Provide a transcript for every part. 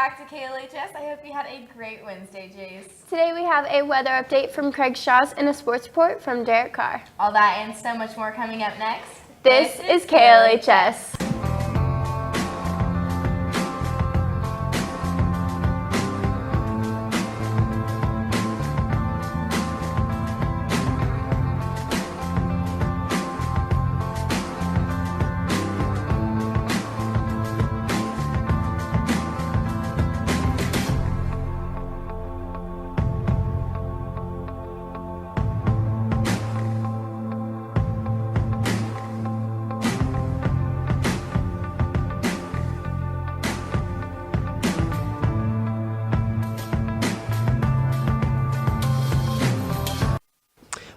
back to KLHS. I hope you had a great Wednesday, Jace. Today we have a weather update from Craig Strauss and a sports report from Derek Carr. All that and so much more coming up next. This is KLHS.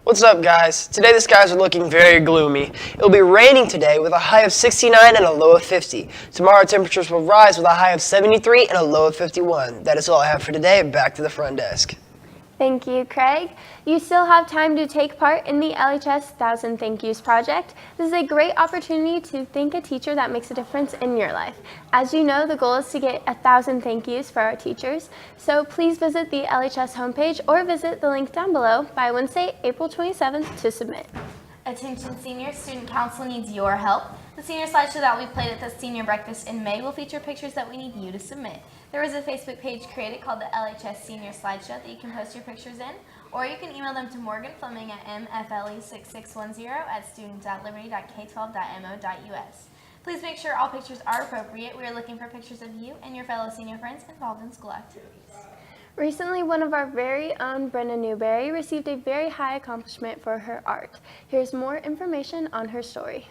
What's up, guys? Today the skies are looking very gloomy. It'll be raining today with a high of 69 and a low of 50. Tomorrow temperatures will rise with a high of 73 and a low of 51. That is all I have for today. Back to the front desk. Thank you, Craig. You still have time to take part in the LHS 1000 Thank Yous project. This is a great opportunity to thank a teacher that makes a difference in your life. As you know, the goal is to get 1,000 thank yous for our teachers. So please visit the LHS homepage or visit the link down below by Wednesday, April 27th to submit. Attention seniors, Student Council needs your help. The senior slideshow that will be played at the senior breakfast in May will feature pictures that we need you to submit. There is a Facebook page created called the LHS Senior Slideshow that you can post your pictures in, or you can email them to Morgan Fleming at mfle6610@student.liberty.k12.mo.us. Please make sure all pictures are appropriate. We are looking for pictures of you and your fellow senior friends involved in school activities. Recently, one of our very own, Brenna Newberry, received a very high accomplishment for her art. Here's more information on her story.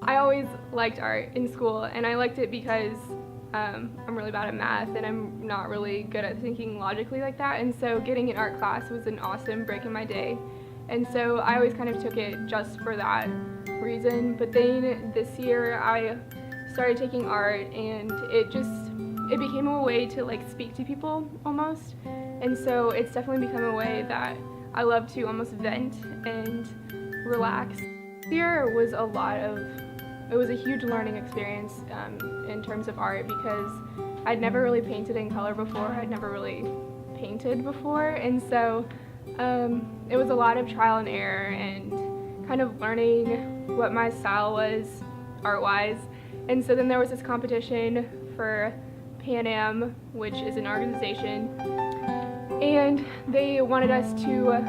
I always liked art in school, and I liked it because I'm really bad at math and I'm not really good at thinking logically like that, and so getting an art class was an awesome break in my day. And so I always kind of took it just for that reason. But then this year I started taking art, and it became a way to like speak to people almost. And so it's definitely become a way that I love to almost vent and relax. This year was it was a huge learning experience in terms of art, because I'd never really painted in color before. I'd never really painted before, and so it was a lot of trial and error and kind of learning what my style was art-wise. And so then there was this competition for Pan Am, which is an organization, and they wanted us to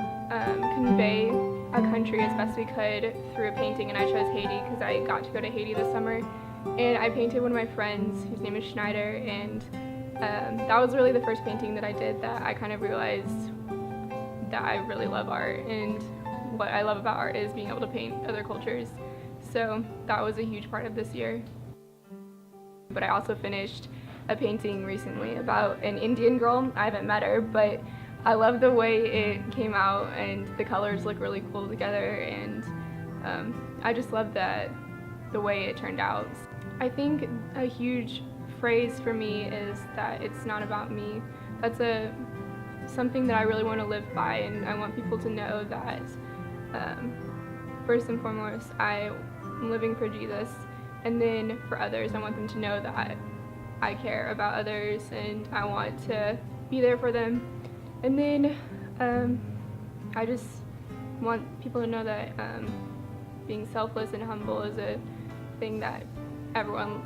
convey a country as best we could through a painting, and I chose Haiti because I got to go to Haiti this summer. And I painted one of my friends whose name is Schneider, and that was really the first painting that I did that I kind of realized that I really love art, and what I love about art is being able to paint other cultures. So that was a huge part of this year. But I also finished a painting recently about an Indian girl. I haven't met her, but I love the way it came out, and the colors look really cool together, and I just love the way it turned out. I think a huge phrase for me is that it's not about me. That's something that I really want to live by, and I want people to know that first and foremost I'm living for Jesus, and then for others I want them to know that I care about others and I want to be there for them. And then I just want people to know that being selfless and humble is a thing that everyone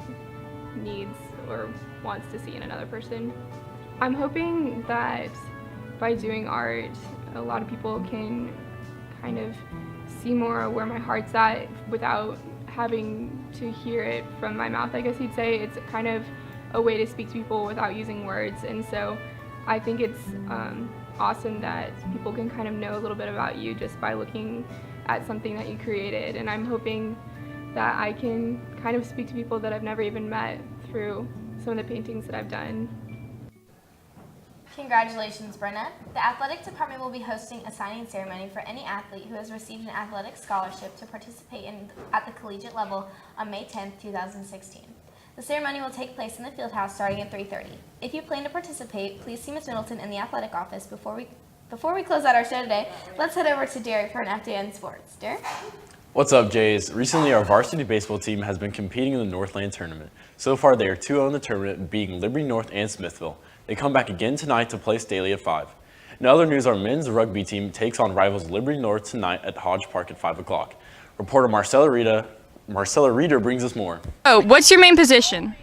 needs or wants to see in another person. I'm hoping that by doing art, a lot of people can kind of see more where my heart's at without having to hear it from my mouth, I guess you'd say. It's kind of a way to speak to people without using words, and so I think it's awesome that people can kind of know a little bit about you just by looking at something that you created, and I'm hoping that I can kind of speak to people that I've never even met through some of the paintings that I've done. Congratulations, Brenna. The athletic department will be hosting a signing ceremony for any athlete who has received an athletic scholarship to participate at the collegiate level on May 10th, 2016. The ceremony will take place in the field house starting at 3:30. If you plan to participate, please see Ms. Middleton in the athletic office. Before we close out our show today, let's head over to Derek for an update on sports. Derek? What's up, Jays? Recently, our varsity baseball team has been competing in the Northland tournament. So far, they are 2-0 in the tournament, beating Liberty North and Smithville. They come back again tonight to play Staley at 5. In other news, our men's rugby team takes on rivals Liberty North tonight at Hodge Park at 5 o'clock. Reporter Marcella Reeder brings us more. Oh, what's your main position?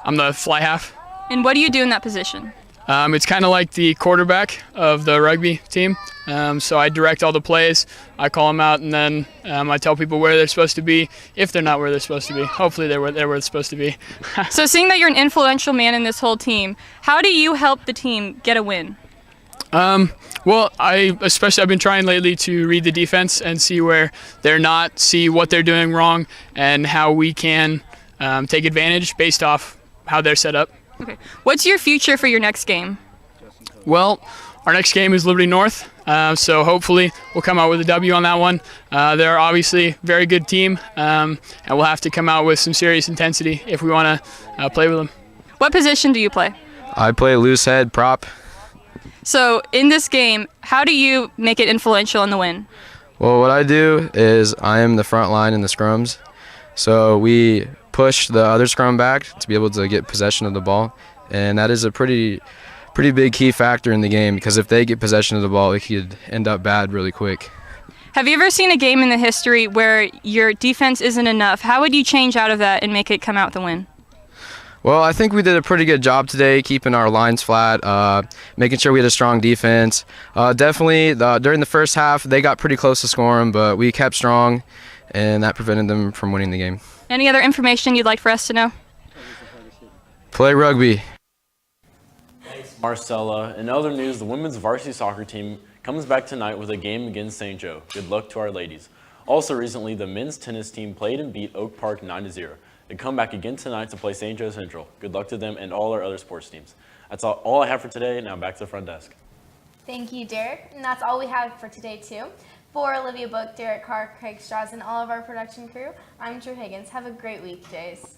I'm the fly half. And what do you do in that position? It's kind of like the quarterback of the rugby team. So I direct all the plays, I call them out, and then I tell people where they're supposed to be, if they're not where they're supposed to be. Hopefully they're where they're supposed to be. So seeing that you're an influential man in this whole team, how do you help the team get a win? Well, I've been trying lately to read the defense and see where they're not, see what they're doing wrong, and how we can take advantage based off how they're set up. Okay. What's your future for your next game? Well, our next game is Liberty North, so hopefully we'll come out with a W on that one. They're obviously a very good team, and we'll have to come out with some serious intensity if we want to play with them. What position do you play? I play loose head prop. So in this game, how do you make it influential in the win? Well, what I do is I am the front line in the scrums. So we push the other scrum back to be able to get possession of the ball, and that is a pretty big key factor in the game, because if they get possession of the ball, it could end up bad really quick. Have you ever seen a game in the history where your defense isn't enough? How would you change out of that and make it come out the win? Well, I think we did a pretty good job today keeping our lines flat, making sure we had a strong defense. Definitely during the first half, they got pretty close to scoring, but we kept strong, and that prevented them from winning the game. Any other information you'd like for us to know? Play rugby. Marcella. In other news, the women's varsity soccer team comes back tonight with a game against St. Joe. Good luck to our ladies. Also recently, the men's tennis team played and beat Oak Park 9-0. They come back again tonight to play St. Joe Central. Good luck to them and all our other sports teams. That's all I have for today. Now back to the front desk. Thank you, Derek. And that's all we have for today, too. For Olivia Book, Derek Carr, Craig Strauss, and all of our production crew, I'm Drew Higgins. Have a great week, Jays.